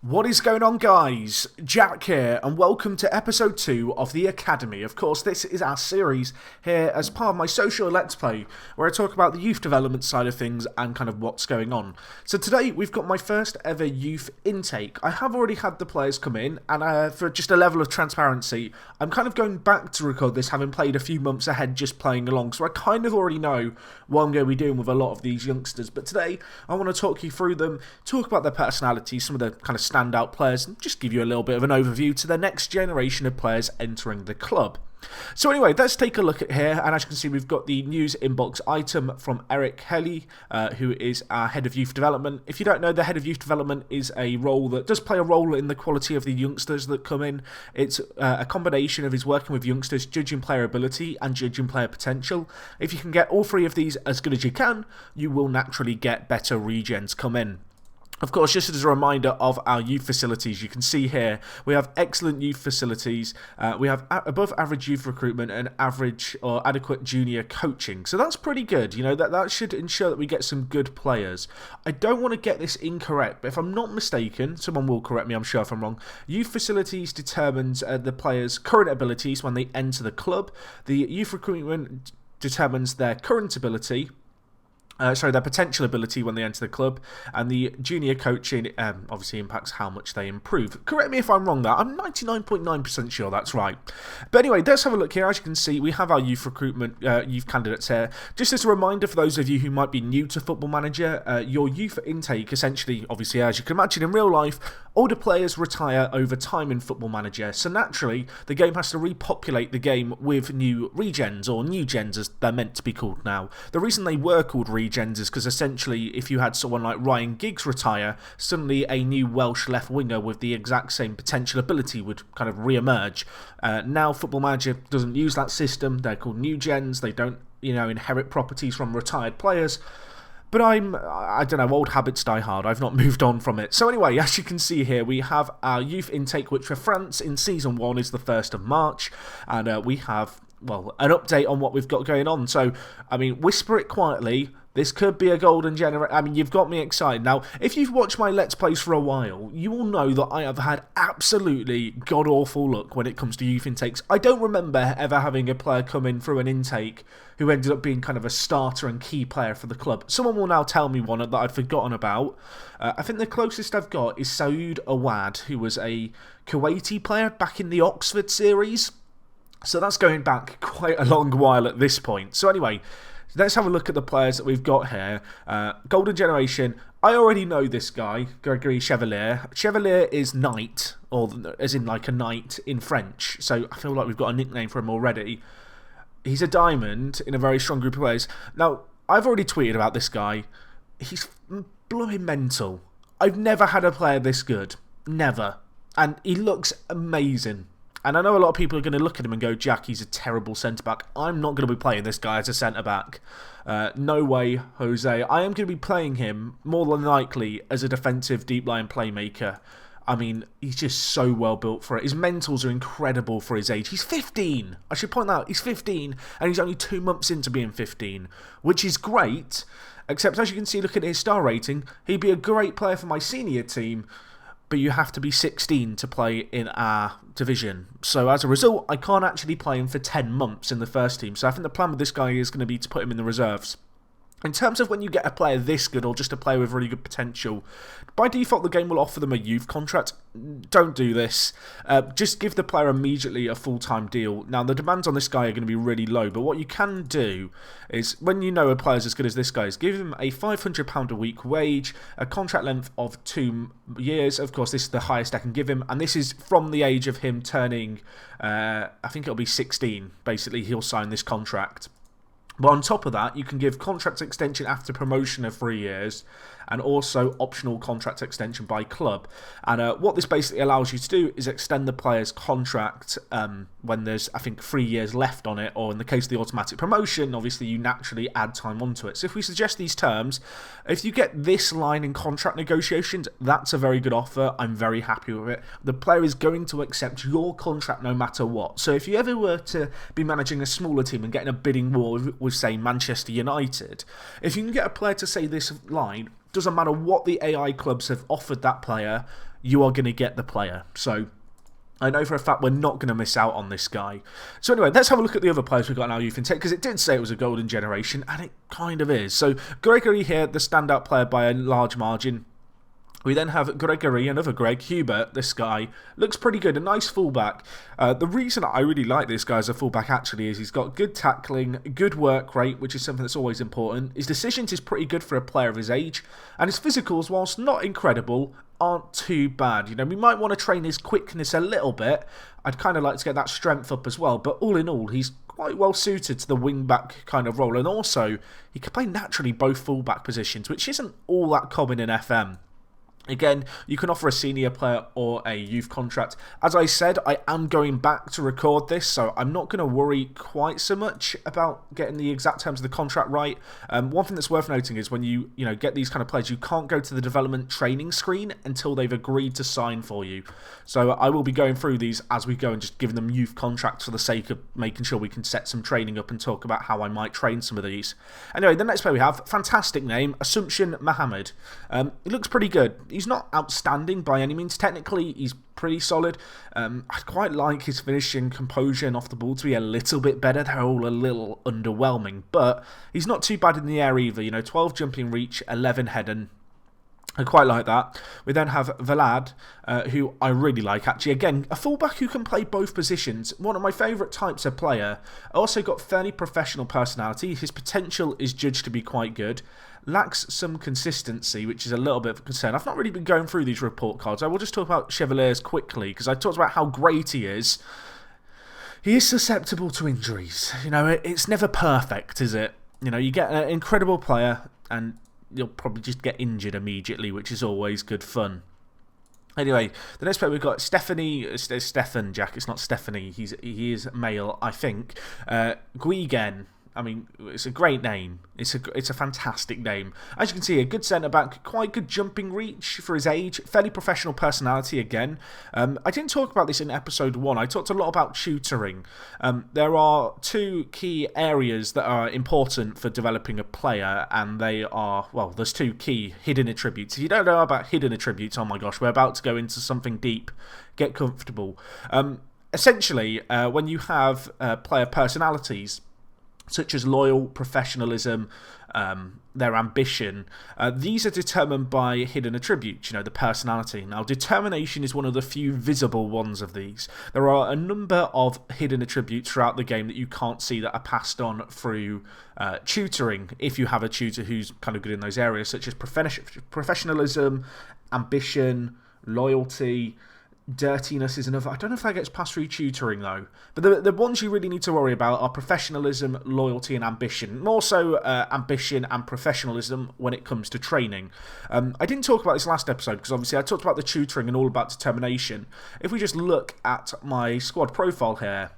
What is going on, guys? Jack here, and welcome to episode 2 of The Academy. Of course, this is our series here as part of my social Let's Play, where I talk about the youth development side of things and kind of what's going on. So today, we've got my first ever youth intake. I have already had the players come in, and for just a level of transparency, I'm kind of going back to record this, having played a few months ahead just playing along, so I kind of already know what I'm going to be doing with a lot of these youngsters. But today, I want to talk you through them, talk about their personalities, some of the kind of standout players, and just give you a little bit of an overview to the next generation of players entering the club. So anyway, let's take a look at here, and as you can see, we've got the news inbox item from Eric Helly, who is our head of youth development. If you don't know, the head of youth development is a role that does play a role in the quality of the youngsters that come in. It's a combination of his working with youngsters, judging player ability and judging player potential. If you can get all three of these as good as you can, you will naturally get better regens come in. Of course, just as a reminder of our youth facilities, you can see here we have excellent youth facilities, we have above average youth recruitment and average or adequate junior coaching. So that's pretty good, you know, that should ensure that we get some good players. I don't want to get this incorrect, but if I'm not mistaken, someone will correct me, I'm sure if I'm wrong, youth facilities determines the players' current abilities when they enter the club. The youth recruitment determines their current ability. Their potential ability when they enter the club, and the junior coaching obviously impacts how much they improve. Correct me if I'm wrong there, I'm 99.9% sure that's right. But anyway, let's have a look here. As you can see, we have our youth recruitment, youth candidates here. Just as a reminder for those of you who might be new to Football Manager, your youth intake, essentially, obviously, as you can imagine in real life, older players retire over time in Football Manager, so naturally, the game has to repopulate the game with new regens, or new gens as they're meant to be called now. The reason they were called regens is because essentially if you had someone like Ryan Giggs retire, suddenly a new Welsh left winger with the exact same potential ability would kind of re-emerge. Now Football Manager doesn't use that system, they're called new gens, they don't, you know, inherit properties from retired players. But I don't know, old habits die hard, I've not moved on from it. So anyway, as you can see here, we have our youth intake, which for France in Season 1 is the 1st of March, and we have, well, an update on what we've got going on. So, I mean, whisper it quietly, this could be a golden generation. I mean, you've got me excited. Now, if you've watched my Let's Plays for a while, you will know that I have had absolutely god-awful luck when it comes to youth intakes. I don't remember ever having a player come in through an intake who ended up being kind of a starter and key player for the club. Someone will now tell me one that I'd forgotten about. I think the closest I've got is Saoud Awad, who was a Kuwaiti player back in the Oxford series. So that's going back quite a long while at this point. So anyway, let's have a look at the players that we've got here. Golden Generation, I already know this guy, Gregory Chevalier. Chevalier is knight, or as in like a knight in French. So I feel like we've got a nickname for him already. He's a diamond in a very strong group of players. Now, I've already tweeted about this guy. He's blooming mental. I've never had a player this good. Never. And he looks amazing. And I know a lot of people are going to look at him and go, Jack, he's a terrible centre-back. I'm not going to be playing this guy as a centre-back. No way, Jose. I am going to be playing him, more than likely, as a defensive deep-line playmaker. I mean, he's just so well built for it. His mentals are incredible for his age. He's 15. I should point out, he's 15, and he's only 2 months into being 15, which is great. Except, as you can see, look at his star rating. He'd be a great player for my senior team, but you have to be 16 to play in our division. So as a result, I can't actually play him for 10 months in the first team. So I think the plan with this guy is going to be to put him in the reserves. In terms of when you get a player this good, or just a player with really good potential, by default the game will offer them a youth contract. Don't do this. Just give the player immediately a full-time deal. Now, the demands on this guy are going to be really low, but what you can do is, when you know a player's as good as this guy is, give him a £500 a week wage, a contract length of 2 years. Of course, this is the highest I can give him, and this is from the age of him turning, I think it'll be 16, basically, he'll sign this contract. But on top of that, you can give contract extension after promotion of 3 years, and also optional contract extension by club. And what this basically allows you to do is extend the player's contract when there's, I think, 3 years left on it, or in the case of the automatic promotion, obviously you naturally add time onto it. So if we suggest these terms, if you get this line in contract negotiations, that's a very good offer. I'm very happy with it. The player is going to accept your contract no matter what. So if you ever were to be managing a smaller team and getting a bidding war with say, Manchester United, if you can get a player to say this line, doesn't matter what the AI clubs have offered that player, you are going to get the player. So I know for a fact we're not going to miss out on this guy. So anyway, let's have a look at the other players we've got in our youth intake, because it did say it was a golden generation, and it kind of is. So Gregory here, the standout player by a large margin. We then have Gregory, another Greg Hubert. This guy looks pretty good, a nice fullback. The reason I really like this guy as a fullback actually is he's got good tackling, good work rate, which is something that's always important. His decisions is pretty good for a player of his age, and his physicals, whilst not incredible, aren't too bad. You know, we might want to train his quickness a little bit. I'd kind of like to get that strength up as well, but all in all, he's quite well suited to the wing-back kind of role, and also he can play naturally both fullback positions, which isn't all that common in FM. Again, you can offer a senior player or a youth contract. As I said, I am going back to record this, so I'm not going to worry quite so much about getting the exact terms of the contract right. One thing that's worth noting is when you get these kind of players, you can't go to the development training screen until they've agreed to sign for you. So I will be going through these as we go and just giving them youth contracts for the sake of making sure we can set some training up and talk about how I might train some of these. Anyway, the next player we have, fantastic name, Assumption Mohammed. He looks pretty good. He's not outstanding by any means. Technically, he's pretty solid. I quite like his finishing, composure, and off the ball to be a little bit better. They're all a little underwhelming, but he's not too bad in the air either. 12 jumping reach, 11 heading. I quite like that. We then have Vlad, who I really like actually. Again, a fullback who can play both positions. One of my favourite types of player. Also got fairly professional personality. His potential is judged to be quite good. Lacks some consistency, which is a little bit of a concern. I've not really been going through these report cards. I will just talk about Chevalier's quickly, because I talked about how great he is. He is susceptible to injuries. It's never perfect, is it? You get an incredible player, and you'll probably just get injured immediately, which is always good fun. Anyway, the next player we've got Stefan, Jack. It's not Stephanie. He is male, I think. Guigen. I mean, it's a great name. It's a fantastic name. As you can see, a good centre-back, quite good jumping reach for his age, fairly professional personality again. I didn't talk about this in episode 1. I talked a lot about tutoring. There are two key areas that are important for developing a player, and they are, well, there's two key hidden attributes. If you don't know about hidden attributes, oh my gosh, we're about to go into something deep. Get comfortable. Essentially, when you have player personalities, such as loyal, professionalism, their ambition. These are determined by hidden attributes, the personality. Now, determination is one of the few visible ones of these. There are a number of hidden attributes throughout the game that you can't see that are passed on through tutoring, if you have a tutor who's kind of good in those areas, such as professionalism, ambition, loyalty. Dirtiness is another. I don't know if that gets passed through tutoring though. But the ones you really need to worry about are professionalism, loyalty, and ambition. More so ambition and professionalism when it comes to training. I didn't talk about this last episode because obviously I talked about the tutoring and all about determination. If we just look at my squad profile here,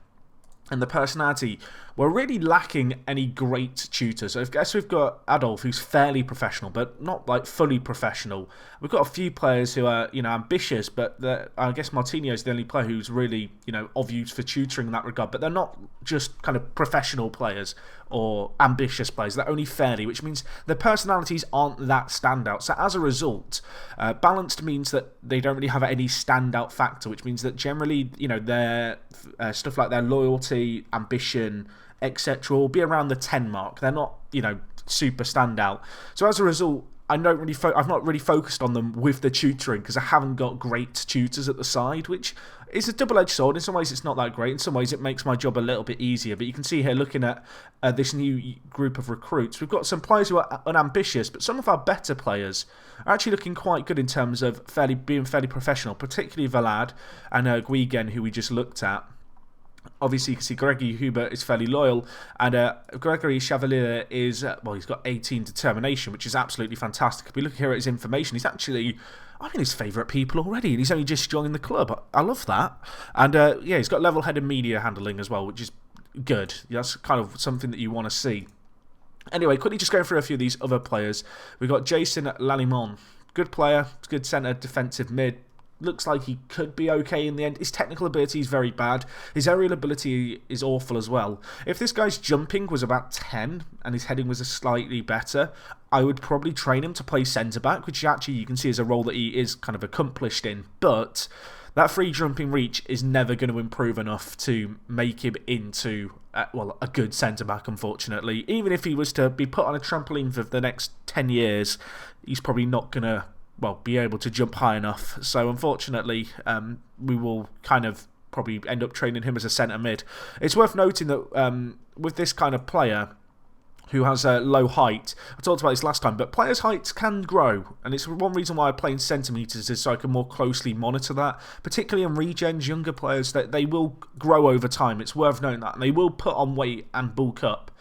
and the personality, we're really lacking any great tutors. So I guess we've got Adolf, who's fairly professional, but not like fully professional. We've got a few players who are, ambitious, but I guess Martinho is the only player who's really, of use for tutoring in that regard. But they're not just kind of professional players or ambitious players. They're only fairly, which means their personalities aren't that standout. So as a result, balanced means that they don't really have any standout factor, which means that generally, their stuff like their loyalty, ambition, etc. will be around the 10 mark. They're not, super standout. So as a result, I've not really focused on them with the tutoring because I haven't got great tutors at the side, which is a double-edged sword. In some ways, it's not that great. In some ways, it makes my job a little bit easier. But you can see here, looking at this new group of recruits, we've got some players who are unambitious, but some of our better players are actually looking quite good in terms of being fairly professional, particularly Vlad and Guigen, who we just looked at. Obviously, you can see Gregory Hubert is fairly loyal, and Gregory Chevalier is, he's got 18 determination, which is absolutely fantastic. If we look here at his information, he's actually, his favourite people already, and he's only just joined the club. I love that. And he's got level-headed media handling as well, which is good. That's kind of something that you want to see. Anyway, quickly just going through a few of these other players. We've got Jason Lalimon, good player, good centre, defensive mid. looks like he could be okay in the end. His technical ability is very bad. His aerial ability is awful as well. If this guy's jumping was about 10 and his heading was slightly better, I would probably train him to play centre-back, which actually you can see is a role that he is kind of accomplished in. But that free jumping reach is never going to improve enough to make him into, a good centre-back, unfortunately. Even if he was to be put on a trampoline for the next 10 years, he's probably not going to, be able to jump high enough. So, unfortunately, we will kind of probably end up training him as a centre mid. It's worth noting that with this kind of player who has a low height, I talked about this last time, but players' heights can grow, and it's one reason why I play in centimetres is so I can more closely monitor that, particularly in regens, younger players, that they will grow over time. It's worth knowing that, and they will put on weight and bulk up.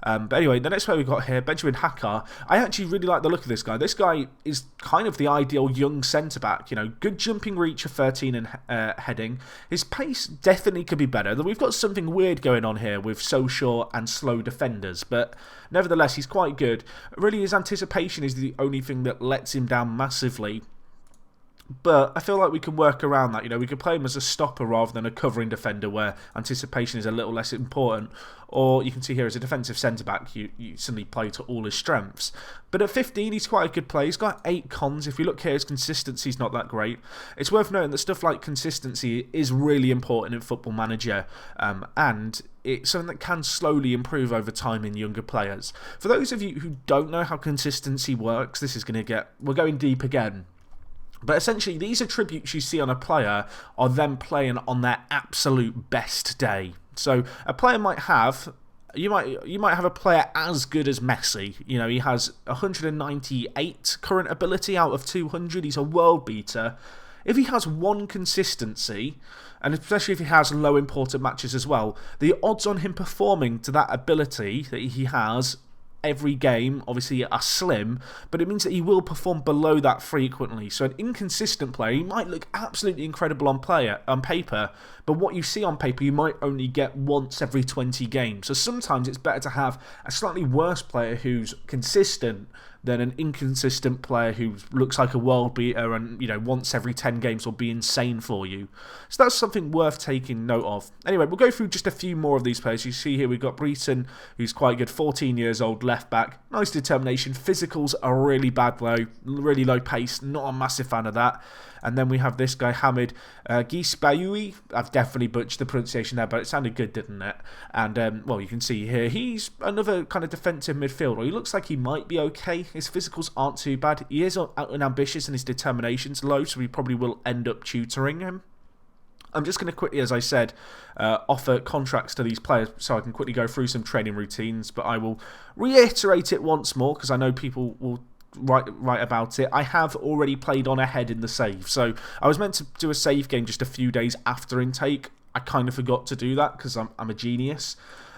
But anyway, the next player we've got here, Benjamin Hackar. I actually really like the look of this guy. This guy is kind of the ideal young centre-back. Good jumping reach of 13 and heading. His pace definitely could be better. We've got something weird going on here with Sochaux and slow defenders, but nevertheless, he's quite good. Really, his anticipation is the only thing that lets him down massively. But I feel like we can work around that. We could play him as a stopper rather than a covering defender where anticipation is a little less important. Or you can see here as a defensive centre-back, you suddenly play to all his strengths. But at 15, he's quite a good player. He's got 8 cons. If you look here, his consistency is not that great. It's worth noting that stuff like consistency is really important in Football Manager. And it's something that can slowly improve over time in younger players. For those of you who don't know how consistency works, we're going deep again. But essentially, these attributes you see on a player are them playing on their absolute best day. So a player might have, you might have a player as good as Messi. He has 198 current ability out of 200. He's a world beater. If he has one consistency, and especially if he has low important matches as well, the odds on him performing to that ability that he has every game, obviously, are slim, but it means that he will perform below that frequently. So an inconsistent player, he might look absolutely incredible on paper, but what you see on paper, you might only get once every 20 games. So sometimes it's better to have a slightly worse player who's consistent than an inconsistent player who looks like a world beater and, once every 10 games will be insane for you. So that's something worth taking note of. Anyway, we'll go through just a few more of these players. You see here we've got Brenton, who's quite good, 14 years old, left back. Nice determination. Physicals are really bad though, really low pace. Not a massive fan of that. And then we have this guy, Hamid Gisbayoui. I've definitely butchered the pronunciation there, but it sounded good, didn't it? And, you can see here, he's another kind of defensive midfielder. He looks like he might be okay. His physicals aren't too bad. He is out and ambitious and his determination's low, so we probably will end up tutoring him. I'm just going to quickly, as I said, offer contracts to these players so I can quickly go through some training routines, but I will reiterate it once more because I know people will write about it. I have already played on ahead in the save, so I was meant to do a save game just a few days after intake. I kind of forgot to do that because I'm a genius.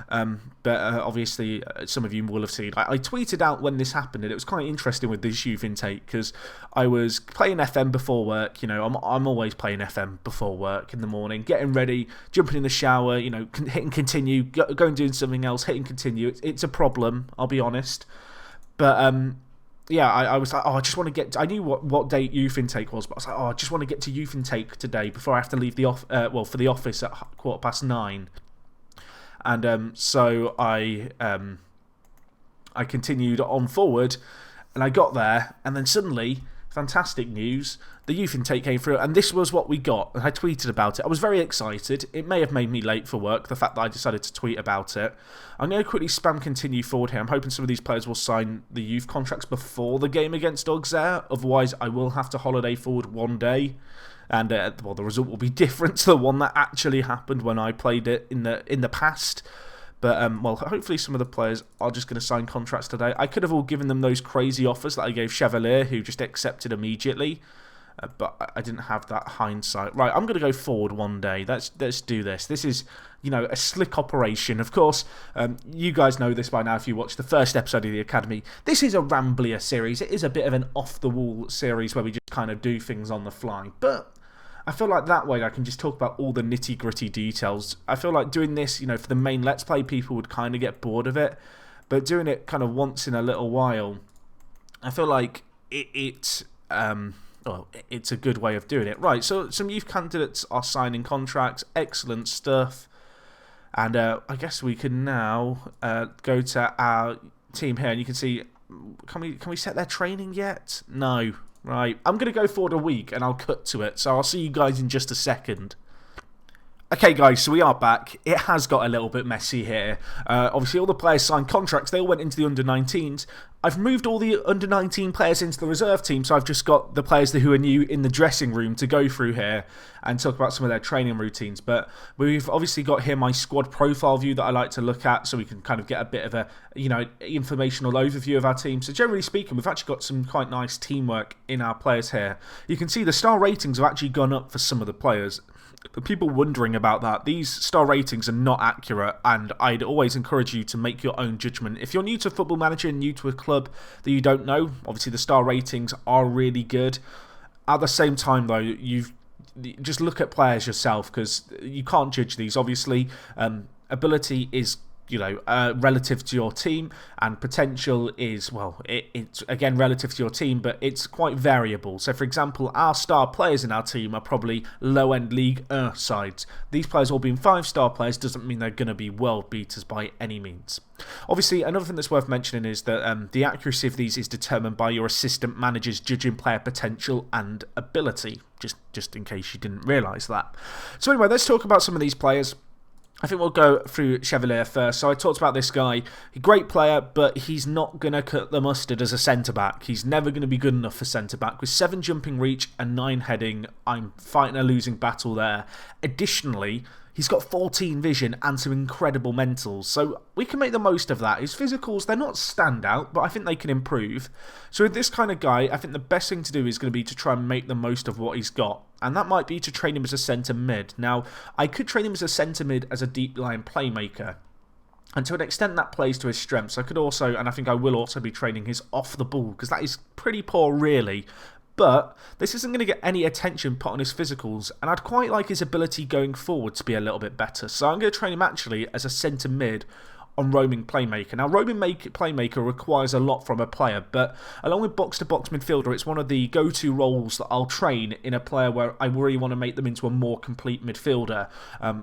But obviously, some of you will have seen. I tweeted out when this happened, and it was quite interesting with this youth intake because I was playing FM before work. I'm always playing FM before work in the morning, getting ready, jumping in the shower, hitting continue, going doing something else, hitting continue. It's a problem, I'll be honest. But yeah, I was like, I just want to get. I knew what date youth intake was, but I was like, I just want to get to youth intake today before I have to leave for the office at 9:15. And so I continued on forward, and I got there, and then suddenly, fantastic news, the youth intake came through, and this was what we got. And I tweeted about it. I was very excited. It may have made me late for work, the fact that I decided to tweet about it. I'm going to quickly spam continue forward here. I'm hoping some of these players will sign the youth contracts before the game against Auxerre. Otherwise, I will have to holiday forward one day. And the result will be different to the one that actually happened when I played it in the past. But hopefully some of the players are just going to sign contracts today. I could have all given them those crazy offers that I gave Chevalier, who just accepted immediately. But I didn't have that hindsight. Right, I'm going to go forward one day. Let's do this. This is, a slick operation. Of course, you guys know this by now if you watched the first episode of the Academy. This is a ramblier series. It is a bit of an off-the-wall series where we just kind of do things on the fly. But I feel like that way I can just talk about all the nitty-gritty details. I feel like doing this, for the main Let's Play, people would kind of get bored of it. But doing it kind of once in a little while, I feel like it well, it's a good way of doing it. Right, so some youth candidates are signing contracts. Excellent stuff. And I guess we can now go to our team here, and you can see, can we set their training yet? No. Right, I'm going to go forward a week, and I'll cut to it. So I'll see you guys in just a second. Okay guys, so we are back. It has got a little bit messy here. Obviously all the players signed contracts, they all went into the under-19s. I've moved all the under-19 players into the reserve team, so I've just got the players who are new in the dressing room to go through here and talk about some of their training routines. But we've obviously got here my squad profile view that I like to look at, so we can kind of get a bit of a, informational overview of our team. So generally speaking, we've actually got some quite nice teamwork in our players here. You can see the star ratings have actually gone up for some of the players. The people wondering about that, these star ratings are not accurate, and I'd always encourage you to make your own judgment. If you're new to Football Manager and new to a club that you don't know, obviously the star ratings are really good. At the same time though, just look at players yourself, because you can't judge these. Obviously, ability is relative to your team, and potential is, well, it's again relative to your team, but it's quite variable. So for example, our star players in our team are probably low-end League 1 sides. These players all being 5-star players doesn't mean they're going to be world beaters by any means. Obviously, another thing that's worth mentioning is that the accuracy of these is determined by your assistant managers judging player potential and ability, just in case you didn't realise that. So anyway, let's talk about some of these players. I think we'll go through Chevalier first. So I talked about this guy. Great player, but he's not going to cut the mustard as a centre-back. He's never going to be good enough for centre-back. With 7 jumping reach and 9 heading, I'm fighting a losing battle there. Additionally, he's got 14 vision and some incredible mentals, so we can make the most of that. His physicals, they're not standout, but I think they can improve. So with this kind of guy, I think the best thing to do is going to be to try and make the most of what he's got. And that might be to train him as a centre mid. Now, I could train him as a centre mid as a deep line playmaker. And to an extent that plays to his strengths. I could also, and I think I will also be training his off the ball, because that is pretty poor really. But this isn't going to get any attention put on his physicals, and I'd quite like his ability going forward to be a little bit better. So I'm going to train him actually as a centre mid on roaming playmaker. Now, roaming playmaker requires a lot from a player, but along with box-to-box midfielder, it's one of the go-to roles that I'll train in a player where I really want to make them into a more complete midfielder.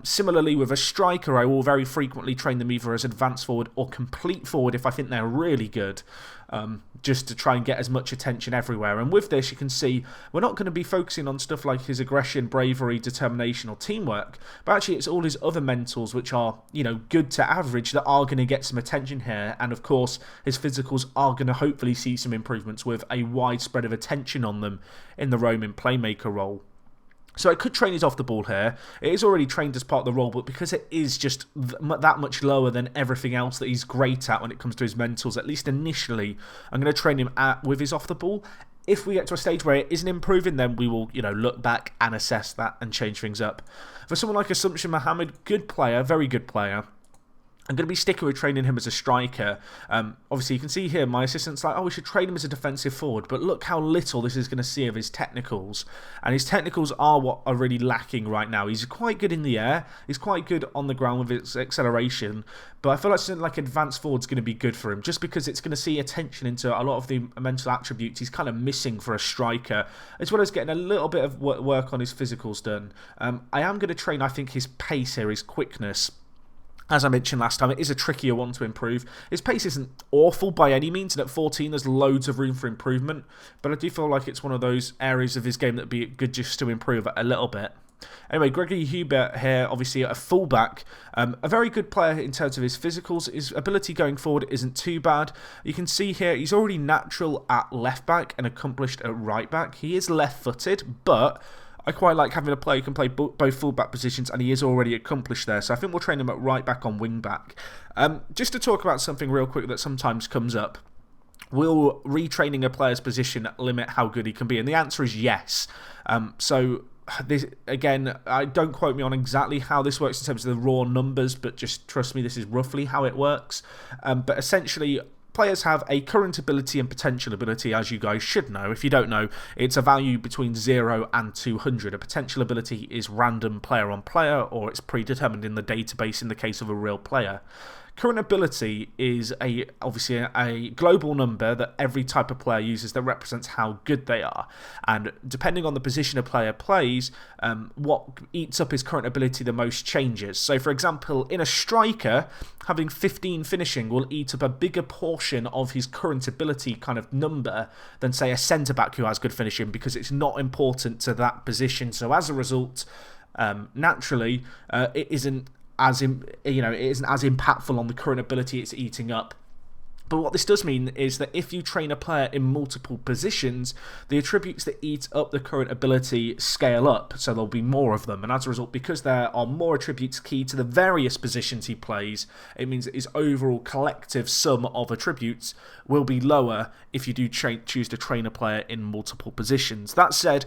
Similarly, with a striker, I will very frequently train them either as advanced forward or complete forward if I think they're really good. Just to try and get as much attention everywhere. And with this, you can see we're not going to be focusing on stuff like his aggression, bravery, determination or teamwork, but actually it's all his other mentals which are, good to average that are going to get some attention here. And of course, his physicals are going to hopefully see some improvements with a wide spread of attention on them in the roaming playmaker role. So I could train his off the ball here. It is already trained as part of the role, but because it is just that much lower than everything else that he's great at when it comes to his mentals, at least initially, I'm going to train him with his off the ball. If we get to a stage where it isn't improving, then we will, look back and assess that and change things up. For someone like Assumption Mohammed, good player, very good player. I'm going to be sticking with training him as a striker. Obviously, you can see here my assistant's like, we should train him as a defensive forward. But look how little this is going to see of his technicals. And his technicals are what are really lacking right now. He's quite good in the air. He's quite good on the ground with his acceleration. But I feel like something like advanced forward's going to be good for him. Just because it's going to see attention into a lot of the mental attributes he's kind of missing for a striker. As well as getting a little bit of work on his physicals done. I am going to train, I think, his pace here, his quickness. As I mentioned last time, it is a trickier one to improve. His pace isn't awful by any means, and at 14 there's loads of room for improvement, but I do feel like it's one of those areas of his game that would be good just to improve a little bit. Anyway, Gregory Hubert here, obviously a fullback, a very good player in terms of his physicals. His ability going forward isn't too bad. You can see here he's already natural at left back and accomplished at right back. He is left-footed, but I quite like having a player who can play both full-back positions, and he is already accomplished there. So I think we'll train him at right-back on wing-back. Just to talk about something real quick that sometimes comes up. Will retraining a player's position limit how good he can be? And the answer is yes. So this, again, don't quote me on exactly how this works in terms of the raw numbers, but just trust me, this is roughly how it works. But essentially, players have a current ability and potential ability, as you guys should know. If you don't know, it's a value between 0 and 200. A potential ability is random player on player, or it's predetermined in the database in the case of a real player. Current ability is obviously a global number that every type of player uses that represents how good they are. And depending on the position a player plays, what eats up his current ability the most changes. So for example, in a striker, having 15 finishing will eat up a bigger portion of his current ability kind of number than, say, a centre-back who has good finishing, because it's not important to that position. So as a result, naturally, it isn't as impactful on the current ability it's eating up. But what this does mean is that if you train a player in multiple positions, the attributes that eat up the current ability scale up, so there'll be more of them. And as a result, because there are more attributes key to the various positions he plays, it means that his overall collective sum of attributes will be lower if you do choose to train a player in multiple positions. That said,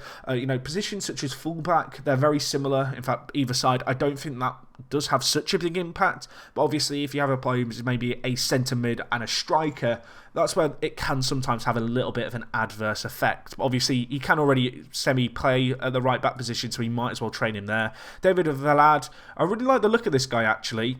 positions such as fullback, they're very similar. In fact, either side, I don't think that does have such a big impact. But obviously, if you have a player who's maybe a centre mid and a striker, that's where it can sometimes have a little bit of an adverse effect. But obviously, he can already semi-play at the right back position, so he might as well train him there. David Vlad, I really like the look of this guy, actually.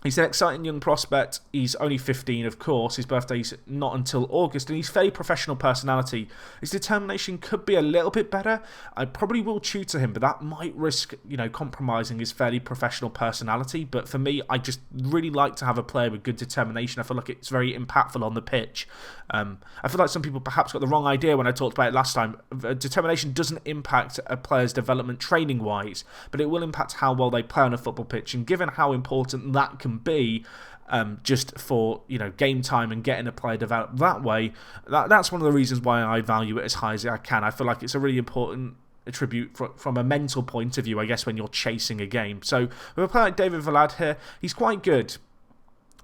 He's an exciting young prospect. He's only 15, of course. His birthday's not until August, and he's fairly professional personality. His determination could be a little bit better. I probably will tutor him, but that might risk, compromising his fairly professional personality. But for me, I just really like to have a player with good determination. I feel like it's very impactful on the pitch. I feel like some people perhaps got the wrong idea when I talked about it last time. Determination doesn't impact a player's development training-wise, but it will impact how well they play on a football pitch. And given how important that can be, just for game time and getting a player developed that way, that's one of the reasons why I value it as high as I can. I feel like it's a really important attribute from a mental point of view, I guess, when you're chasing a game. So with a player like David Vlad here, he's quite good.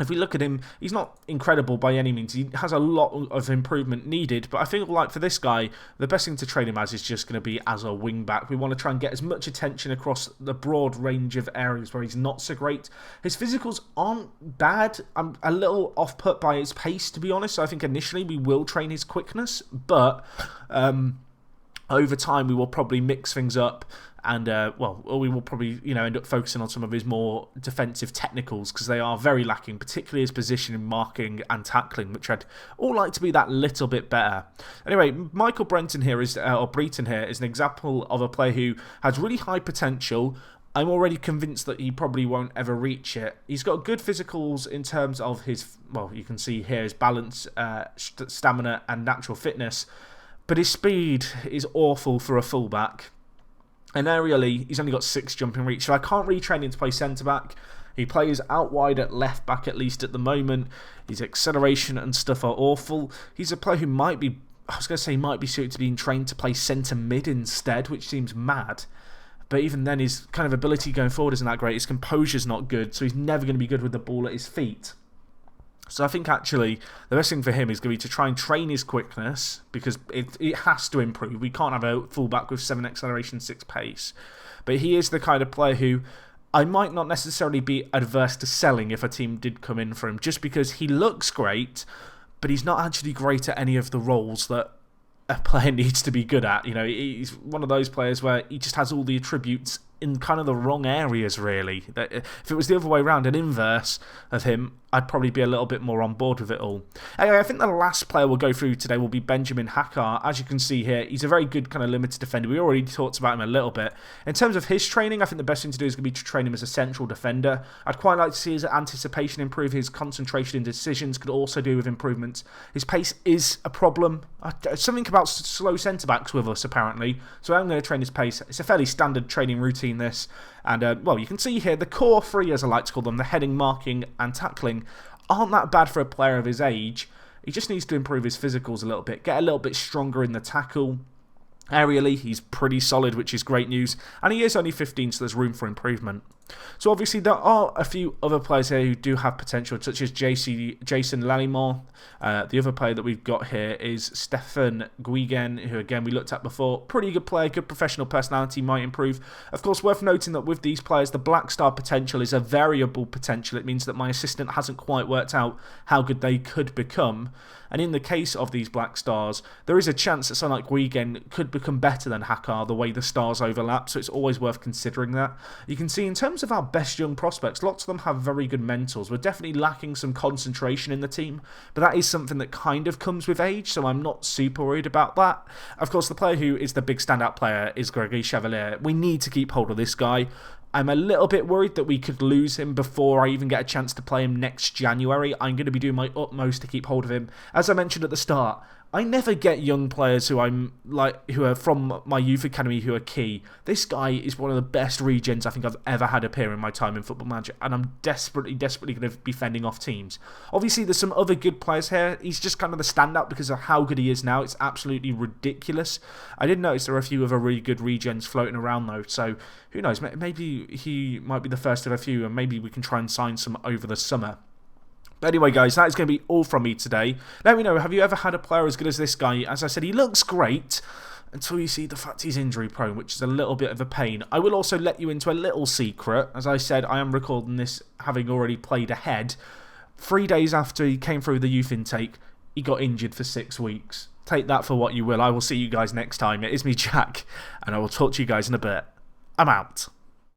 If we look at him, he's not incredible by any means. He has a lot of improvement needed, but I feel like for this guy, the best thing to train him as is just going to be as a wing-back. We want to try and get as much attention across the broad range of areas where he's not so great. His physicals aren't bad. I'm a little off-put by his pace, to be honest. So I think initially we will train his quickness, but over time we will probably mix things up. And, we will probably, end up focusing on some of his more defensive technicals, because they are very lacking, particularly his positioning, marking and tackling, which I'd all like to be that little bit better. Anyway, Michael Brenton here is an example of a player who has really high potential. I'm already convinced that he probably won't ever reach it. He's got good physicals in terms of his, you can see here, his balance, stamina and natural fitness, but his speed is awful for a fullback. And aerially, he's only got 6 jumping reach, so I can't really train him to play centre-back. He plays out wide at left-back, at least at the moment. His acceleration and stuff are awful. He's a player who might be suited to being trained to play centre-mid instead, which seems mad. But even then, his kind of ability going forward isn't that great. His composure's not good, so he's never going to be good with the ball at his feet. So I think actually the best thing for him is going to be to try and train his quickness, because it has to improve. We can't have a fullback with 7 acceleration, 6 pace. But he is the kind of player who I might not necessarily be adverse to selling if a team did come in for him, just because he looks great, but he's not actually great at any of the roles that a player needs to be good at. He's one of those players where he just has all the attributes in kind of the wrong areas, really. If it was the other way around, an inverse of him, I'd probably be a little bit more on board with it all. Anyway, I think the last player we'll go through today will be Benjamin Hackar. As you can see here, he's a very good kind of limited defender. We already talked about him a little bit. In terms of his training, I think the best thing to do is going to be to train him as a central defender. I'd quite like to see his anticipation improve. His concentration and decisions could also do with improvements. His pace is a problem. Something about slow centre-backs with us, apparently. So I'm going to train his pace. It's a fairly standard training routine, this. And, you can see here, the core 3, as I like to call them, the heading, marking and tackling, aren't that bad for a player of his age. He just needs to improve his physicals a little bit, get a little bit stronger in the tackle. Aerially, he's pretty solid, which is great news. And he is only 15, so there's room for improvement. So obviously there are a few other players here who do have potential, such as Jason Lallimore. The other player that we've got here is Stefan Guigen, who again we looked at before. Pretty good player, good professional personality, might improve. Of course, worth noting that with these players, the Black Star potential is a variable potential. It means that my assistant hasn't quite worked out how good they could become. And in the case of these Black Stars, there is a chance that someone like Regen could become better than Hakar the way the stars overlap, so it's always worth considering that. You can see in terms of our best young prospects, lots of them have very good mentors. We're definitely lacking some concentration in the team, but that is something that kind of comes with age, so I'm not super worried about that. Of course, the player who is the big standout player is Gregory Chevalier. We need to keep hold of this guy. I'm a little bit worried that we could lose him before I even get a chance to play him next January. I'm going to be doing my utmost to keep hold of him. As I mentioned at the start, I never get young players who are from my youth academy who are key. This guy is one of the best regens I think I've ever had appear in my time in Football Manager, and I'm desperately going to be fending off teams. Obviously, there's some other good players here. He's just kind of the standout because of how good he is now. It's absolutely ridiculous. I did notice there are a few other really good regens floating around though, so who knows? Maybe he might be the first of a few, and maybe we can try and sign some over the summer. But anyway, guys, that is going to be all from me today. Let me know, have you ever had a player as good as this guy? As I said, he looks great until you see the fact he's injury prone, which is a little bit of a pain. I will also let you into a little secret. As I said, I am recording this having already played ahead. 3 days after he came through the youth intake, he got injured for 6 weeks. Take that for what you will. I will see you guys next time. It is me, Jack, and I will talk to you guys in a bit. I'm out.